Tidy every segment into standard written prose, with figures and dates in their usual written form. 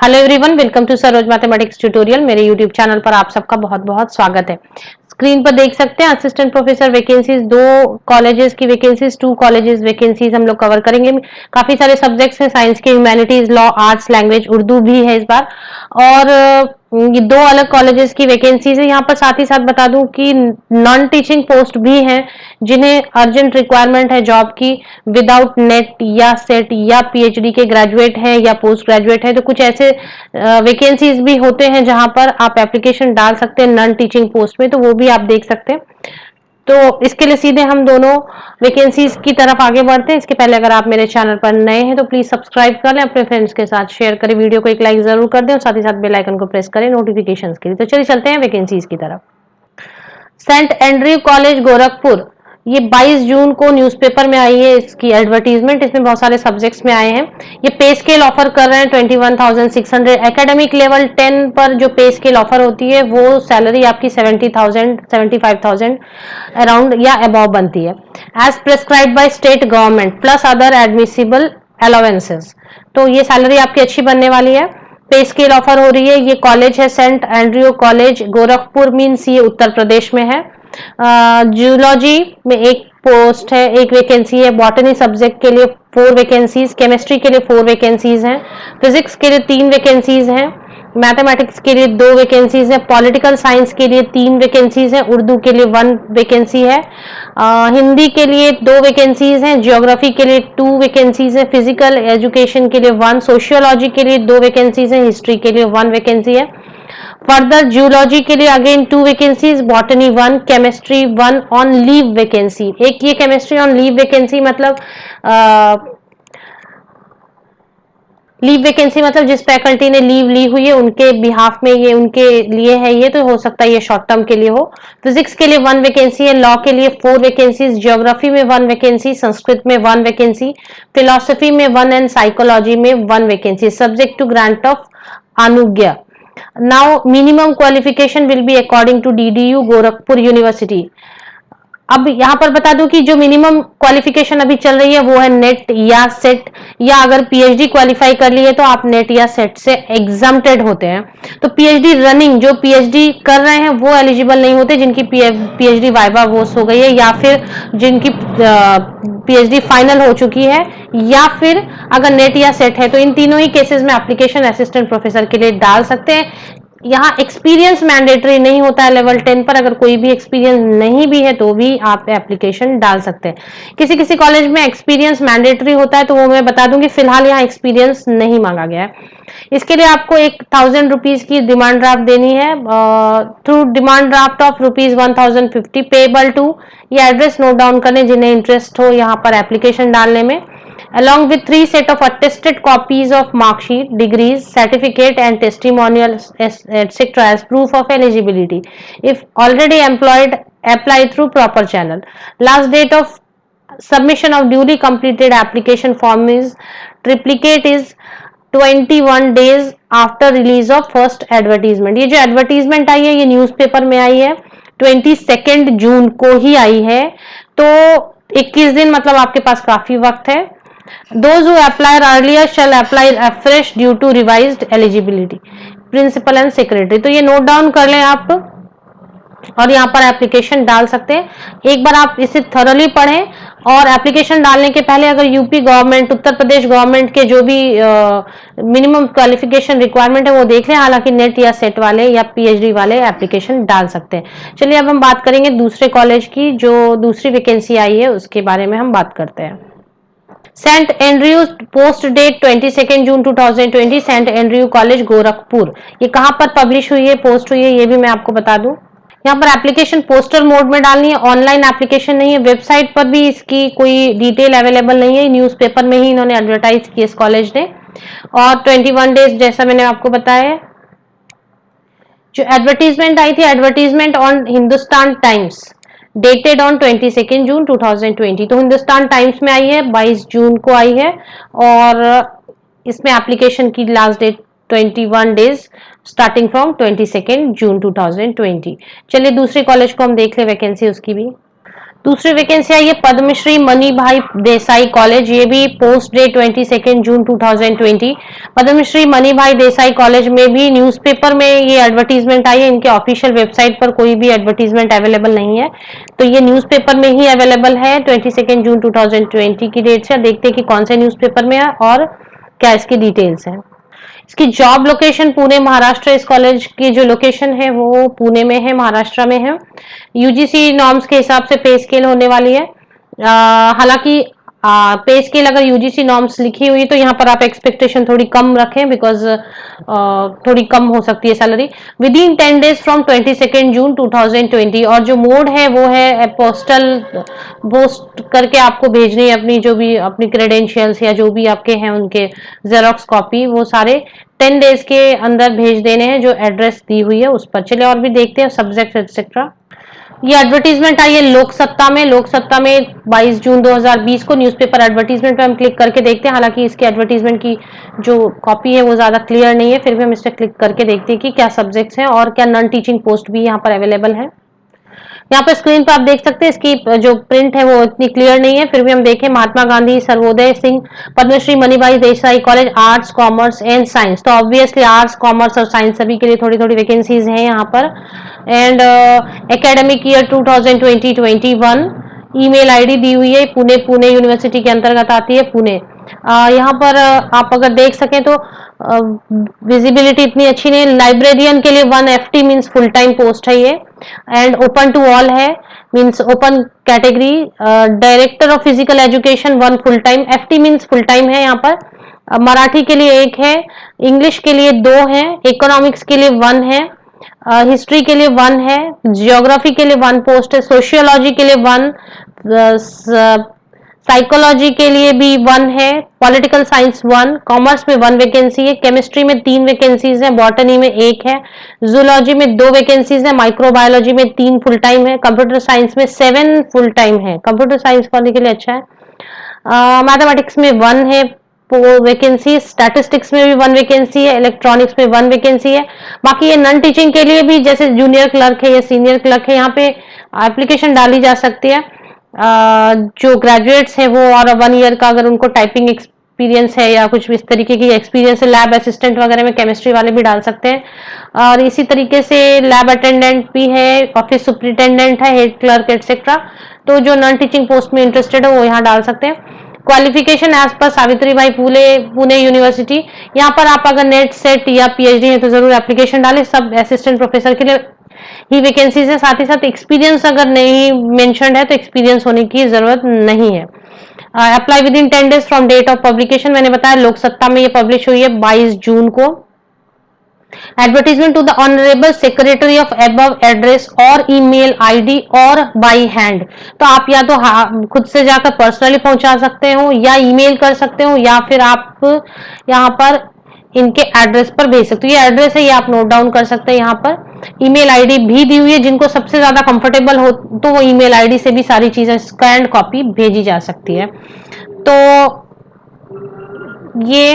Hello everyone, welcome to Saroj mathematics tutorial. मेरे YouTube channel पर आप सबका बहुत बहुत स्वागत है। स्क्रीन पर देख सकते हैं असिस्टेंट प्रोफेसर वैकेंसीज, दो कॉलेजेस की वैकेंसीज, टू कॉलेजेस वैकेंसीज हम लोग कवर करेंगे। काफी सारे सब्जेक्ट्स हैं, साइंस के, humanities, law, arts, language, Urdu भी है इस बार। और ये दो अलग कॉलेजेस की वैकेंसीज है यहाँ पर। साथ ही साथ बता दूं कि नॉन टीचिंग पोस्ट भी हैं जिन्हें अर्जेंट रिक्वायरमेंट है जॉब की, विदाउट नेट या सेट या पीएचडी के ग्रेजुएट है या पोस्ट ग्रेजुएट है। तो कुछ ऐसे वैकेंसीज भी होते हैं जहां पर आप एप्लीकेशन डाल सकते हैं नॉन टीचिंग पोस्ट में, तो वो भी आप देख सकते हैं। तो इसके लिए सीधे हम दोनों वैकेंसीज की तरफ आगे बढ़ते हैं। इसके पहले अगर आप मेरे चैनल पर नए हैं तो प्लीज सब्सक्राइब कर लें, अपने फ्रेंड्स के साथ शेयर करें, वीडियो को एक लाइक जरूर कर दें और साथ ही साथ बेल आइकन को प्रेस करें नोटिफिकेशंस के लिए। तो चलिए चलते हैं वैकेंसीज की तरफ। सेंट एंड्रयू कॉलेज गोरखपुर, ये 22 जून को न्यूज़पेपर में आई है इसकी एडवर्टीजमेंट। इसमें बहुत सारे सब्जेक्ट्स में आए हैं। ये पे स्केल ऑफर कर रहे हैं 21,600। एकेडमिक लेवल 10 पर जो पे स्केल ऑफर होती है वो सैलरी आपकी 70,000 75,000 अराउंड या अबव बनती है, as prescribe by state government plus other admissible allowances. तो ये सैलरी आपकी अच्छी बनने वाली है। पे स्केल ऑफर हो रही है। ये कॉलेज है Saint Andrew college Gorakhpur, means ये उत्तर प्रदेश में है। जूलॉजी में एक पोस्ट है, एक वैकेंसी है। बॉटनी सब्जेक्ट के लिए 4 वैकेंसीज, केमिस्ट्री के लिए 4 वैकेंसीज हैं, फिजिक्स के लिए 3 वैकेंसीज हैं, मैथमेटिक्स के लिए 2 वैकेंसीज है, पॉलिटिकल साइंस के लिए 3 वैकेंसीज है, उर्दू के लिए 1 वैकेंसी है, हिंदी के लिए 2 वैकेंसीज हैं, ज्योग्राफी के लिए 2 वैकेंसीज है, फिजिकल एजुकेशन के लिए 1, सोशियोलॉजी के लिए 2 वैकेंसीज है, हिस्ट्री के लिए 1 वैकेंसी है। फर्दर जूलॉजी के लिए again 2 vacancies, botany 1, chemistry 1 on leave vacancy. एक ये केमिस्ट्री ऑन लीव वैकेंसी मतलब लीव वैकेंसी मतलब जिस फैकल्टी ने लीव ली हुई है उनके बिहाफ में ये उनके लिए है। ये तो हो सकता है ये शॉर्ट टर्म के लिए हो। फिजिक्स के लिए 1 वैकेंसी है, लॉ के लिए 4 वैकेंसीज, ज्योग्राफी में 1 वैकेंसी, संस्कृत में 1 वैकेंसी, फिलोसफी में 1 एंड साइकोलॉजी में 1 vacancy, subject to grant of अनुज्ञा। Now minimum qualification will be according to DDU Gorakhpur university. अब यहां पर बता दूं कि जो मिनिमम क्वालिफिकेशन अभी चल रही है वो है नेट या सेट, या अगर पीएचडी क्वालिफाई कर ली है तो आप नेट या सेट से एग्जम्प्टेड होते हैं। तो पीएचडी रनिंग जो पीएचडी कर रहे हैं वो एलिजिबल नहीं होते, जिनकी पीएचडी वाइवा वोस हो गई है या फिर जिनकी पीएचडी फाइनल हो चुकी है, या फिर अगर नेट या सेट है। तो इन तीनों ही केसेस में एप्लीकेशन असिस्टेंट प्रोफेसर के लिए डाल सकते हैं। यहाँ एक्सपीरियंस मैंडेटरी नहीं होता है लेवल 10 पर। अगर कोई भी एक्सपीरियंस नहीं भी है तो भी आप एप्लीकेशन डाल सकते हैं। किसी किसी कॉलेज में एक्सपीरियंस मैंडेटरी होता है तो वो मैं बता दूंगी, फिलहाल यहाँ एक्सपीरियंस नहीं मांगा गया है। इसके लिए आपको 1,000 रुपीज की डिमांड ड्राफ्ट देनी है through demand draft of ₹1,050 payable to. ये एड्रेस नोट डाउन करें जिन्हें इंटरेस्ट हो यहाँ पर एप्लीकेशन डालने में, along with 3 set of attested copies of mark sheet, degrees, certificate and testimonials etc. as proof of eligibility. If already employed, apply through proper channel. Last date of submission of duly completed application form is triplicate is 21 days after release of first advertisement. ये जो advertisement आई है ये newspaper में आई है 22 जून को ही आई है, तो 21 दिन मतलब आपके पास काफी वक्त है। Those who apply earlier shall apply afresh due to revised eligibility. Principal and secretary, तो ये नोट डाउन कर लें आप और यहाँ पर एप्लीकेशन डाल सकते हैं। एक बार आप इसे थॉरली पढ़ें और एप्लीकेशन डालने के पहले अगर UP government, Uttar Pradesh government के जो भी मिनिमम क्वालिफिकेशन रिक्वायरमेंट है वो देख लें। हालांकि नेट या सेट वाले या पीएचडी वाले एप्लीकेशन डाल सकते हैं। चलिए अब हम बात करेंगे दूसरे कॉलेज की, जो दूसरी वैकेंसी आई है उसके बारे में हम बात करते हैं। Saint Andrews post date 22 June 2020, Saint Andrew college Gorakhpur. ये कहां पर पब्लिश हुई है, पोस्ट हुई है, ये भी मैं आपको बता दूं। यहाँ पर एप्लीकेशन पोस्टर मोड में डालनी है, ऑनलाइन एप्लीकेशन नहीं है। वेबसाइट पर भी इसकी कोई डिटेल अवेलेबल नहीं है, न्यूज़पेपर में ही इन्होंने एडवर्टाइज किया इस कॉलेज ने। और 21 डेज जैसा मैंने आपको बताया। जो एडवर्टीजमेंट आई थी, advertisement on Hindustan times, dated on 22 June 2020। तो हिंदुस्तान टाइम्स में आई है, 22 जून को आई है और इसमें एप्लीकेशन की last date 21 days starting from 22 June 2020। चलिए दूसरे कॉलेज को हम देख ले वैकेंसी उसकी भी। दूसरी वैकेंसी आई है पद्मश्री मनी भाई देसाई कॉलेज, ये भी post date 22 June 2020। Padmashri money भाई देसाई कॉलेज में भी न्यूज़पेपर में ये एडवर्टीजमेंट आई है, इनके ऑफिशियल वेबसाइट पर कोई भी एडवर्टीजमेंट अवेलेबल नहीं है, तो ये न्यूज़पेपर में ही अवेलेबल है 22 जून 2020 की डेट से। देखते हैं कि कौन से न्यूज़पेपर में है और क्या इसकी डिटेल्स है। इसकी जॉब लोकेशन पुणे महाराष्ट्र, इस कॉलेज की जो लोकेशन है वो पुणे में है, महाराष्ट्र में है। यूजीसी नॉर्म्स के हिसाब से पे स्केल होने वाली है। हालांकि पे स्केल अगर यूजीसी नॉर्म्स लिखी हुई तो यहाँ पर आप एक्सपेक्टेशन थोड़ी कम रखें, बिकॉज थोड़ी कम हो सकती है salary. With in 10 days from 22 June 2020, और जो मोड है वो है पोस्टल, पोस्ट करके आपको भेजनी है अपनी जो भी अपनी क्रेडेंशियल्स या जो भी आपके हैं उनके जेरोक्स कॉपी, वो सारे 10 डेज के अंदर भेज देने हैं जो एड्रेस दी हुई है उस पर। चलिए और भी देखते हैं सब्जेक्ट एक्सेट्रा। ये एडवर्टीजमेंट आई है लोक सत्ता में, लोक सत्ता में 22 जून 2020 को। न्यूज़पेपर एडवर्टीजमेंट पे हम क्लिक करके देखते हैं, हालांकि इसके एडवर्टीजमेंट की जो कॉपी है वो ज्यादा क्लियर नहीं है, फिर भी हम इस पर क्लिक करके देखते हैं कि क्या सब्जेक्ट्स हैं और क्या नॉन टीचिंग पोस्ट भी यहाँ पर अवेलेबल है। यहाँ पर स्क्रीन पर आप देख सकते हैं, इसकी जो प्रिंट है वो इतनी क्लियर नहीं है, फिर भी हम देखें Mahatma Gandhi Sarvodaya Singh Padmashri Manibhai Desai college arts commerce and science, तो ऑब्वियसली आर्ट्स कॉमर्स और साइंस सभी के लिए थोड़ी थोड़ी वैकेंसीज हैं यहाँ पर। And academic year 2020-21, email ID दी हुई है, पुणे, पुणे यूनिवर्सिटी के अंतर्गत आती है, पुणे। यहाँ पर आप अगर देख सकें तो विजिबिलिटी इतनी अच्छी नहीं है। लाइब्रेरियन के लिए 1 FT means full time post है ये, एंड ओपन टू ऑल है, means open category. Director of physical education 1 full time, FT means full time है यहाँ पर। मराठी के लिए 1 है, इंग्लिश के लिए 2 है, इकोनॉमिक्स के लिए 1 है, हिस्ट्री के लिए 1 है, जियोग्राफी के लिए 1 पोस्ट है, सोशियोलॉजी के लिए 1, साइकोलॉजी के लिए भी 1 है, पॉलिटिकल साइंस 1, कॉमर्स में 1 वैकेंसी है, केमिस्ट्री में 3 वैकेंसीज है, बॉटनी में 1 है, जूलॉजी में 2 वैकेंसीज है, माइक्रोबायोलॉजी में 3 फुल टाइम है, कंप्यूटर साइंस में 7 फुल टाइम है, कंप्यूटर साइंस करने के लिए अच्छा है। मैथमेटिक्स में 1 है वैकेंसी, स्टैटिस्टिक्स में भी 1 वैकेंसी है, इलेक्ट्रॉनिक्स में 1 वैकेंसी है। बाकी ये नॉन टीचिंग के लिए भी जैसे जूनियर क्लर्क है या सीनियर क्लर्क है, यहाँ पे एप्लीकेशन डाली जा सकती है। जो ग्रेजुएट्स है वो और 1 ईयर का अगर उनको टाइपिंग एक्सपीरियंस है या कुछ इस तरीके की एक्सपीरियंस है, लैब असिस्टेंट वगैरह में केमिस्ट्री वाले भी डाल सकते हैं। और इसी तरीके से लैब अटेंडेंट भी है, ऑफिस सुपरिटेंडेंट है, हेड क्लर्क एटसेट्रा। तो जो नॉन टीचिंग पोस्ट में इंटरेस्टेड है वो यहाँ डाल सकते हैं। Qualification as per Savitribai Phule Pune university, यहाँ पर आप अगर नेट सेट या PhD है तो जरूर एप्लीकेशन डालें। सब असिस्टेंट प्रोफेसर के लिए ही वैकेंसीज है, साथ ही साथ एक्सपीरियंस अगर नहीं मेंशन्ड है तो एक्सपीरियंस होने की जरूरत नहीं है। Apply within 10 days from date of publication, मैंने बताया लोक सत्ता में ये पब्लिश हुई है 22 जून को। Advertisement to the honourable secretary of above address और ईमेल आईडी और बाय हैंड, तो आप या तो खुद से जाकर पर्सनली पहुंचा सकते हो या ईमेल कर सकते हो या फिर आप यहाँ पर इनके एड्रेस पर भेज सकते हो। ये एड्रेस है, ये आप नोट डाउन कर सकते हैं। यहाँ पर ईमेल आईडी भी दी हुई है, जिनको सबसे ज्यादा कंफर्टेबल हो तो वो ईमेल आईडी से भी सारी चीजें स्कैन कॉपी भेजी जा सकती है। तो ये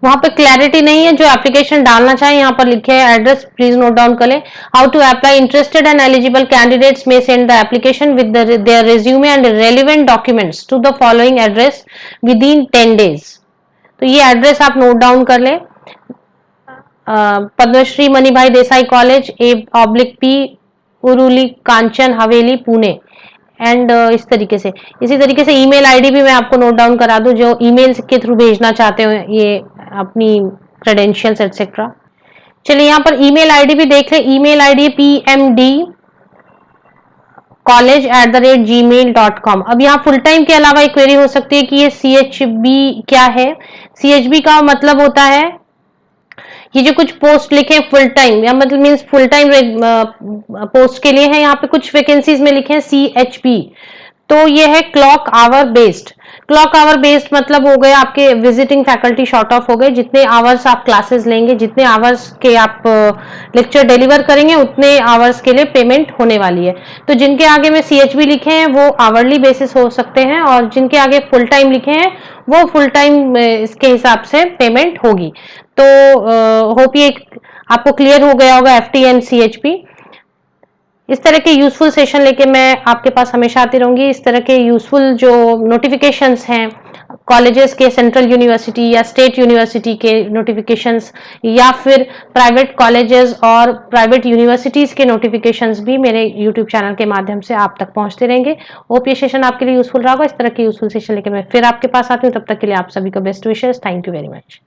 वहां पे क्लैरिटी नहीं है, जो एप्लीकेशन डालना चाहे यहाँ पर लिखे है एड्रेस, प्लीज नोट डाउन कर ले। How to apply, interested and eligible candidates may send the application with their resume and relevant documents to the following address within 10 days. तो ये एड्रेस आप नोट डाउन कर ले। Padmashri Manibhai Desai college A/P Uruli Kanchan Haveli Pune, and इस तरीके से। इसी तरीके से ईमेल आईडी भी मैं आपको नोट डाउन करा दूं, जो ईमेल के थ्रू भेजना चाहते हो ये अपनी क्रेडेंशियल्स एटसेट्रा। चलिए यहाँ पर ईमेल आईडी भी देख ले। Email ID PMD college@gmail.com। अब यहाँ फुल टाइम के अलावा एक क्वेरी हो सकती है कि ये CHB क्या है। CHB का मतलब होता है ये जो कुछ पोस्ट लिखे फुल टाइम या मतलब मीन्स फुल टाइम पोस्ट के लिए है। यहाँ पे कुछ वैकेंसीज में लिखे हैं CHB, तो ये है clock hour based. Clock hour based मतलब हो गया आपके विजिटिंग फैकल्टी शॉर्ट ऑफ हो गए, जितने आवर्स आप क्लासेस लेंगे, जितने आवर्स के आप लेक्चर डिलीवर करेंगे उतने आवर्स के लिए पेमेंट होने वाली है। तो जिनके आगे में CHB लिखे हैं वो आवरली बेसिस हो सकते हैं, और जिनके आगे फुल टाइम लिखे हैं वो फुल टाइम इसके हिसाब से पेमेंट होगी। तो होप ये आपको क्लियर हो गया होगा FT एंड CHB। इस तरह के यूजफुल सेशन लेके मैं आपके पास हमेशा आती रहूंगी। इस तरह के यूजफुल जो नोटिफिकेशंस हैं कॉलेजेस के, सेंट्रल यूनिवर्सिटी या स्टेट यूनिवर्सिटी के नोटिफिकेशंस, या फिर प्राइवेट कॉलेजेस और प्राइवेट यूनिवर्सिटीज के नोटिफिकेशंस भी मेरे यूट्यूब चैनल के माध्यम से आप तक पहुंचते रहेंगे। होप ये सेशन आपके लिए यूजफुल रहा होगा। इस तरह के यूजफुल सेशन लेके मैं फिर आपके पास आती हूँ। तब तक के लिए आप सभी को best wishes. Thank you very much.